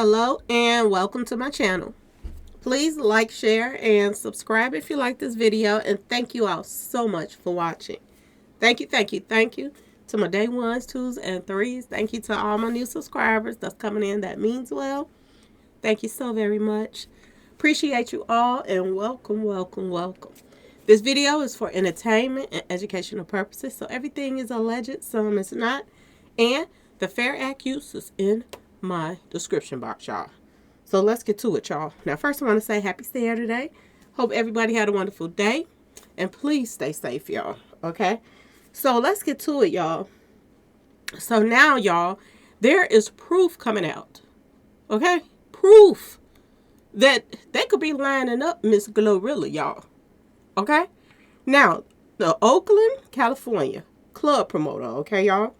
Hello and welcome to my channel. Please like, share, and subscribe if you like this video, and thank you all so much for watching. Thank you to my day ones, twos, and threes. Thank you to all my new subscribers that's coming in. That means well. Thank you so very much. Appreciate you all, and welcome. This video is for entertainment and educational purposes, so everything is alleged, some is not, and the Fair Act use is in my description box, y'all. So let's get to it, y'all. Now, first I want to say happy Saturday. Hope everybody had a wonderful day, and please stay safe, y'all. Okay, so let's get to it, y'all. So now, y'all, there is proof coming out. Okay, proof that they could be lining up Miss GloRilla, y'all. Okay, now the Oakland, California club promoter, okay, y'all,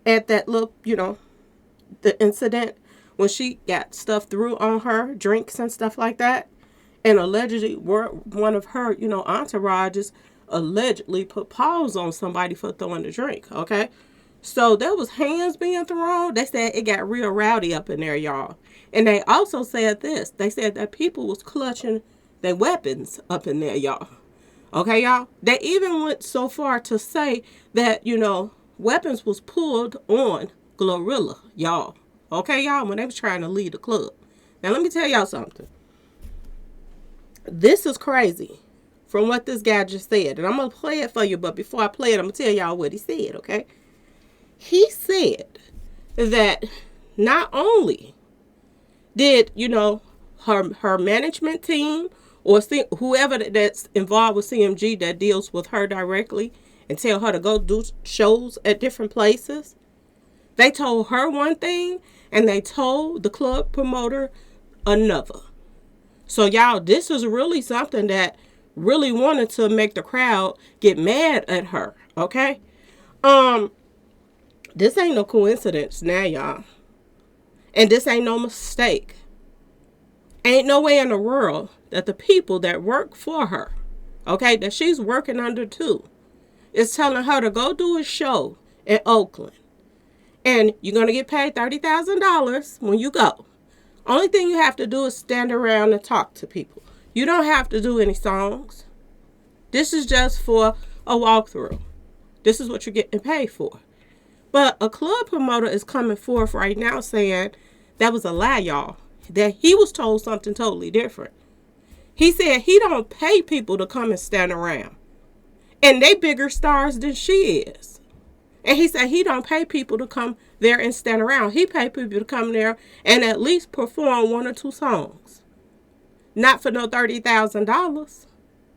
at that little, the incident when she got stuff through on her, drinks and stuff like that, and allegedly one of her, entourages allegedly put paws on somebody for throwing the drink, okay? So there was hands being thrown. They said it got real rowdy up in there, y'all. And they also said this. They said that people was clutching their weapons up in there, y'all. Okay, y'all? They even went so far to say that, weapons was pulled on GloRilla, y'all. Okay, y'all, when they was trying to leave the club. Now, let me tell y'all something. This is crazy from what this guy just said. And I'm going to play it for you, but before I play it, I'm going to tell y'all what he said, okay? He said that not only did, her management team or whoever that's involved with CMG that deals with her directly and tell her to go do shows at different places, they told her one thing and they told the club promoter another. So y'all, this is really something that really wanted to make the crowd get mad at her, okay? This ain't no coincidence now, y'all. And this ain't no mistake. Ain't no way in the world that the people that work for her, okay, that she's working under too, is telling her to go do a show in Oakland. And you're going to get paid $30,000 when you go. Only thing you have to do is stand around and talk to people. You don't have to do any songs. This is just for a walkthrough. This is what you're getting paid for. But a club promoter is coming forth right now saying that was a lie, y'all. That he was told something totally different. He said he don't pay people to come and stand around. And they bigger stars than she is. And he said he don't pay people to come there and stand around. He pay people to come there and at least perform 1 or 2 songs. Not for no $30,000.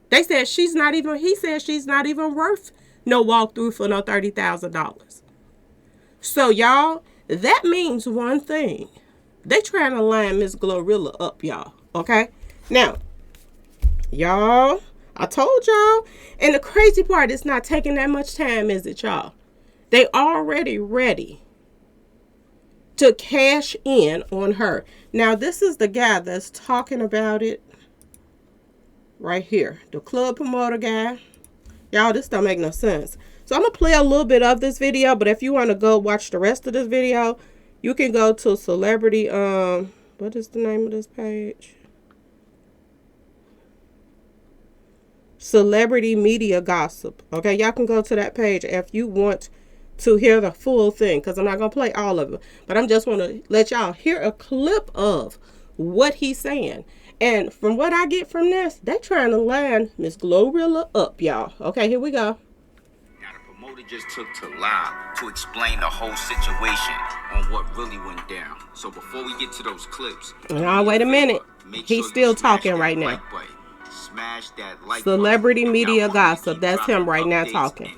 They said he said she's not even worth no walkthrough for no $30,000. So y'all, that means one thing. They trying to line Miss GloRilla up, y'all. Okay? Now, y'all, I told y'all, and the crazy part, it's not taking that much time, is it, y'all? They already ready to cash in on her. Now, this is the guy that's talking about it right here. The club promoter guy. Y'all, this don't make no sense. So I'm going to play a little bit of this video, but if you want to go watch the rest of this video, you can go to celebrity, what is the name of this page? Celebrity Media Gossip. Okay, y'all can go to that page if you want to hear the full thing, because I'm not going to play all of it. But I'm just want to let y'all hear a clip of what he's saying. And from what I get from this, they trying to line Miss GloRilla up, y'all. Okay, here we go. Now, the promoter just took to live to explain the whole situation on what really went down. So before we get to those clips... Now, wait a minute. He's still talking right now. Smash that like Celebrity Media Gossip. That's him right now talking.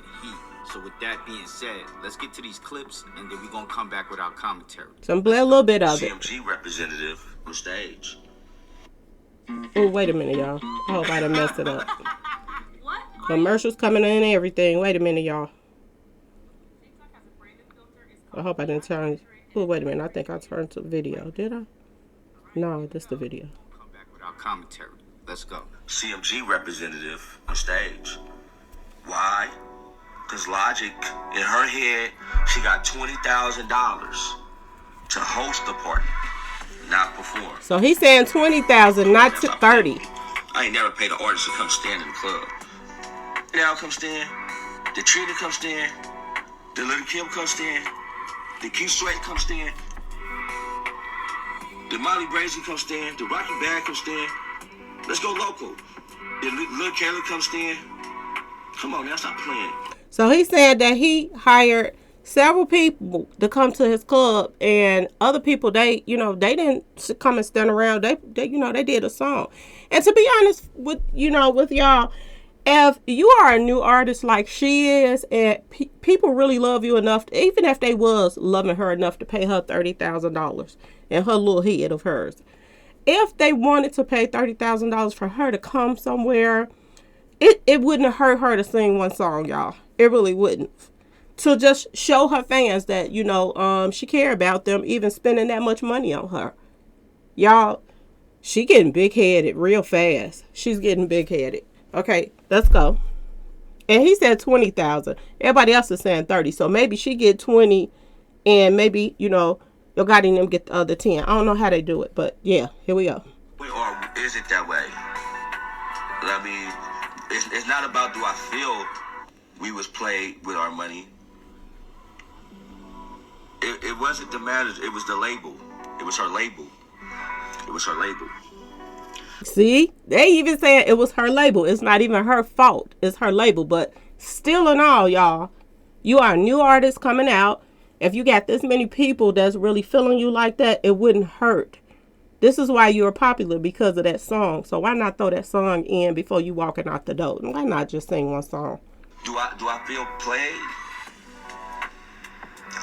So with that being said, let's get to these clips and then we're going to come back with our commentary. So I'm playing a little bit of it. CMG representative on stage. Oh, wait a minute, y'all. I hope I done messed it up. Commercials coming in and everything. Wait a minute, y'all. I hope I didn't turn... Oh, wait a minute. I think I turned to video. Did I? No, this is the video. Come back with our commentary. Let's go. CMG representative on stage. Why? Because Logic, in her head, she got $20,000 to host the party. not perform. So he's saying 20,000, not 30. I ain't never paid an artist to come stand in the club. Now come stand. The Trina come stand. The Little Kim come stand. The Q Straight come stand. The Molly Brazy come stand. The Rocky Bag come stand. Let's go local. The Lil Kelly come stand. Come on now, stop playing. So he said that he hired several people to come to his club, and other people, they didn't come and stand around. They did a song. And to be honest with y'all, if you are a new artist like she is, and people really love you enough, even if they was loving her enough to pay her $30,000 and her little head of hers, if they wanted to pay $30,000 for her to come somewhere, it wouldn't hurt her to sing one song, y'all. It really wouldn't. To just show her fans that, she care about them, even spending that much money on her. Y'all, she getting big-headed real fast. She's getting big-headed. Okay, let's go. And he said 20,000. Everybody else is saying 30. So maybe she get 20, and maybe, Yo Gotti and them get the other 10. I don't know how they do it, but yeah, here we go. Or is it that way? I mean, it's not about do I feel we was played with our money. It wasn't the matter. It was the label. It was her label. It was her label. See, they even saying it was her label. It's not even her fault. It's her label. But still in all, y'all, you are a new artist coming out. If you got this many people that's really feeling you like that, it wouldn't hurt. This is why you're popular, because of that song. So why not throw that song in before you walking out the door? Why not just sing one song? Do I feel played?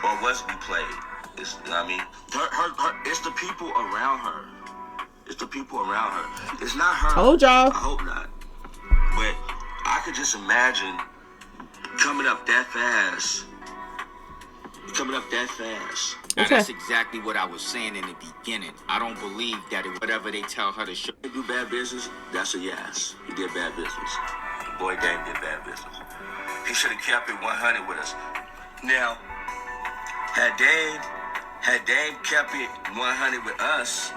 Or was we played? It's the people around her. It's the people around her. It's not her. Told y'all. I hope not. But I could just imagine coming up that fast. Now, that's exactly what I was saying in the beginning. I don't believe that whatever they tell her to show. You do bad business, that's a yes. You did bad business. Boy, Dame did bad business. He should have kept it 100 with us. Now, had Dame kept it 100 with us,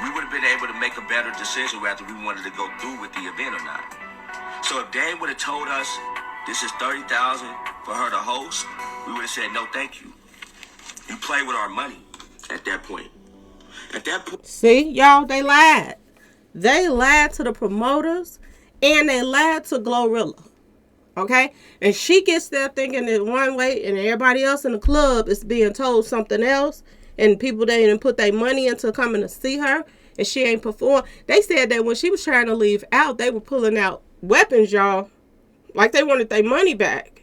we would have been able to make a better decision whether we wanted to go through with the event or not. So if Dame would have told us this is $30,000 for her to host, we would have said no, thank you. You play with our money at that point. See, y'all, they lied. They lied to the promoters, and they lied to GloRilla. Okay? And she gets there thinking it one way, and everybody else in the club is being told something else. And people, they didn't put their money into coming to see her, and she ain't perform. They said that when she was trying to leave out, they were pulling out weapons, y'all. Like they wanted their money back.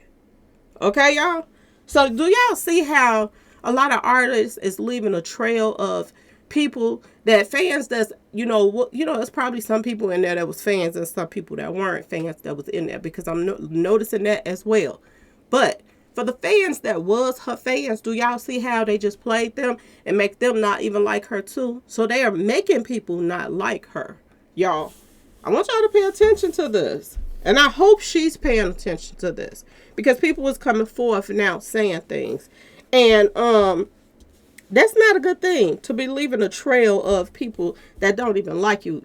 Okay, y'all? So do y'all see how a lot of artists is leaving a trail of people that fans that's, it's probably some people in there that was fans and some people that weren't fans that was in there, because I'm noticing that as well. But for the fans that was her fans, do y'all see how they just played them and make them not even like her too? So they are making people not like her. Y'all, I want y'all to pay attention to this. And I hope she's paying attention to this, because people was coming forth now saying things. And that's not a good thing, to be leaving a trail of people that don't even like you,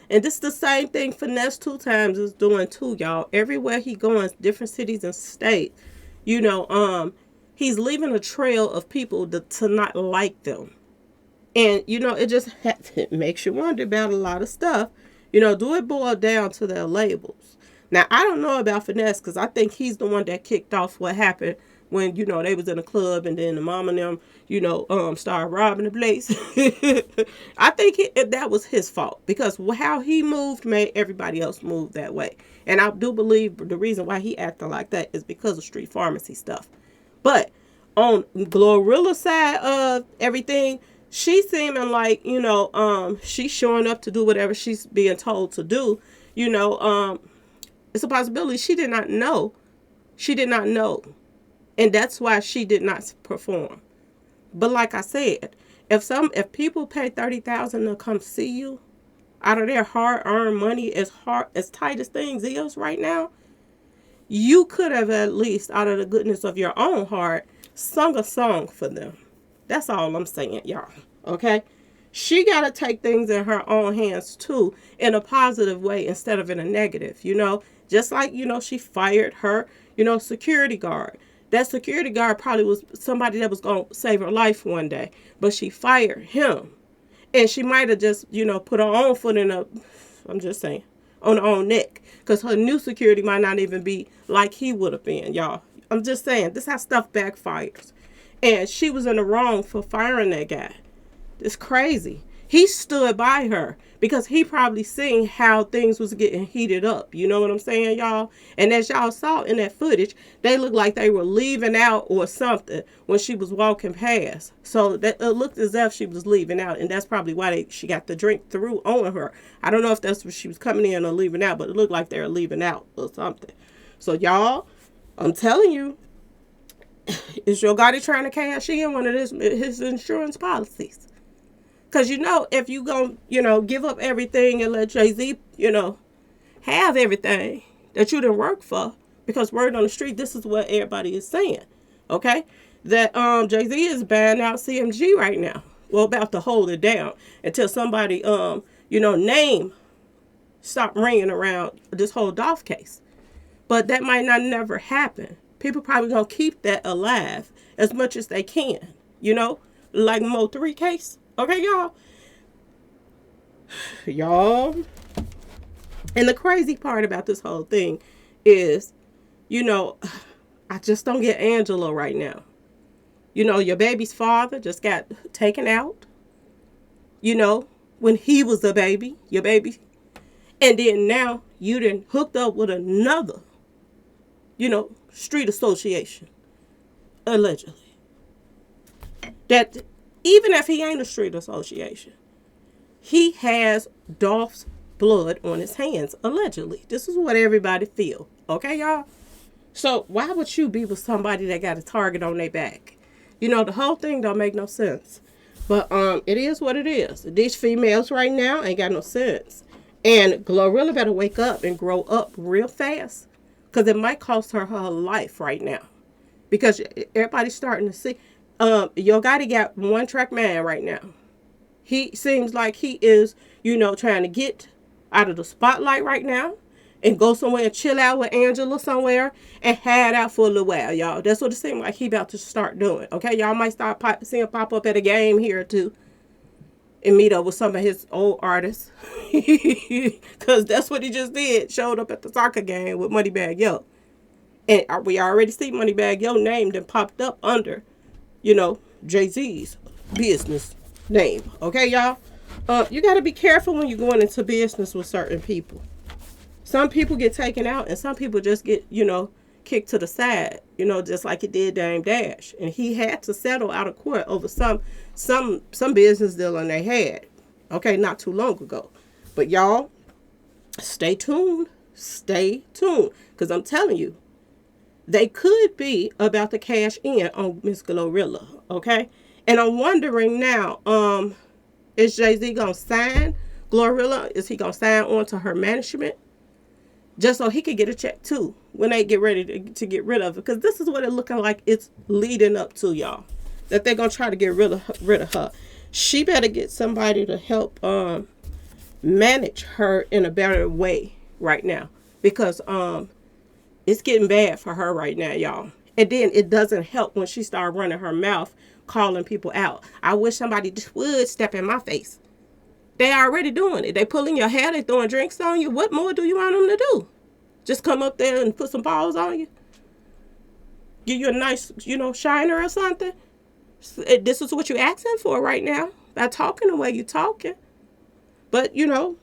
And this is the same thing Finesse 2 Times is doing too, y'all. Everywhere he goes, different cities and states, he's leaving a trail of people to not like them. And, it makes you wonder about a lot of stuff. Do it boil down to their labels? Now, I don't know about Finesse, because I think he's the one that kicked off what happened when, they was in a club and then the mom and them, started robbing the place. I think that was his fault, because how he moved made everybody else move that way. And I do believe the reason why he acted like that is because of street pharmacy stuff. But on GloRilla's side of everything, she's seeming like, she's showing up to do whatever she's being told to do. It's a possibility she did not know. She did not know. And that's why she did not perform. But like I said, if people pay $30,000 to come see you out of their hard-earned money, as tight as things is right now, you could have at least, out of the goodness of your own heart, sung a song for them. That's all I'm saying, y'all. Okay? She got to take things in her own hands too, in a positive way instead of in a negative, you know? Just like, you know, she fired her, you know, security guard. That security guard probably was somebody that was going to save her life one day, but she fired him. And she might have just, you know, put her own foot in a, I'm just saying, on her own neck. Because her new security might not even be like he would have been, y'all. I'm just saying, this is how stuff backfires. And she was in the wrong for firing that guy. It's crazy. He stood by her because he probably seen how things was getting heated up. You know what I'm saying, y'all? And as y'all saw in that footage, they looked like they were leaving out or something when she was walking past. So that it looked as if she was leaving out, and that's probably why she got the drink through on her. I don't know if that's what she was coming in or leaving out, but it looked like they were leaving out or something. So y'all, I'm telling you, is your Gotti trying to cash in one of his insurance policies? Because, you know, if you going to, you know, give up everything and let Jay-Z, you know, have everything that you didn't work for, because word on the street, this is what everybody is saying, okay? That Jay-Z is buying out CMG right now. Well, about to hold it down until somebody, you know, name stop ringing around this whole Dolph case. But that might not never happen. People probably going to keep that alive as much as they can, you know, like Mo 3 case. Okay, y'all. Y'all. And the crazy part about this whole thing is, you know, I just don't get Angelo right now. You know, your baby's father just got taken out. You know, when he was a baby, your baby. And then now you done hooked up with another, you know, street association. Allegedly. That even if he ain't a street association, he has Dolph's blood on his hands, allegedly. This is what everybody feel. Okay, y'all? So why would you be with somebody that got a target on their back? You know, the whole thing don't make no sense. But it is what it is. These females right now ain't got no sense. And GloRilla better wake up and grow up real fast. Because it might cost her life right now. Because everybody's starting to see. Yo Gotti got one track man right now. He seems like he is, you know, trying to get out of the spotlight right now and go somewhere and chill out with Angela somewhere and hide out for a little while, y'all. That's what it seems like he about to start doing. Okay, y'all might start seeing him pop up at a game here too and meet up with some of his old artists. Because that's what he just did. Showed up at the soccer game with Moneybagg Yo. And we already see Moneybagg Yo named and popped up under, you know, Jay-Z's business name. Okay, y'all? You got to be careful when you're going into business with certain people. Some people get taken out and some people just get, you know, kicked to the side, you know, just like it did Dame Dash. And he had to settle out of court over some business dealing they had, okay, not too long ago. But y'all, stay tuned. Stay tuned. Because I'm telling you, they could be about to cash in on Miss GloRilla, okay? And I'm wondering now, is Jay-Z going to sign GloRilla? Is he going to sign on to her management? Just so he could get a check too when they get ready to get rid of it. Because this is what it's looking like it's leading up to, y'all. That they're going to try to get rid of her. She better get somebody to help manage her in a better way right now. Because it's getting bad for her right now, y'all. And then it doesn't help when she started running her mouth, calling people out. I wish somebody would step in my face. They already doing it. They pulling your hair. They throwing drinks on you. What more do you want them to do? Just come up there and put some balls on you? Give you a nice, you know, shiner or something? This is what you're asking for right now. By talking the way you're talking. But, you know,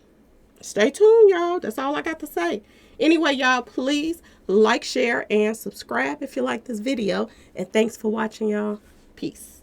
stay tuned, y'all. That's all I got to say. Anyway, y'all, please like, share, and subscribe if you like this video. And thanks for watching, y'all. Peace.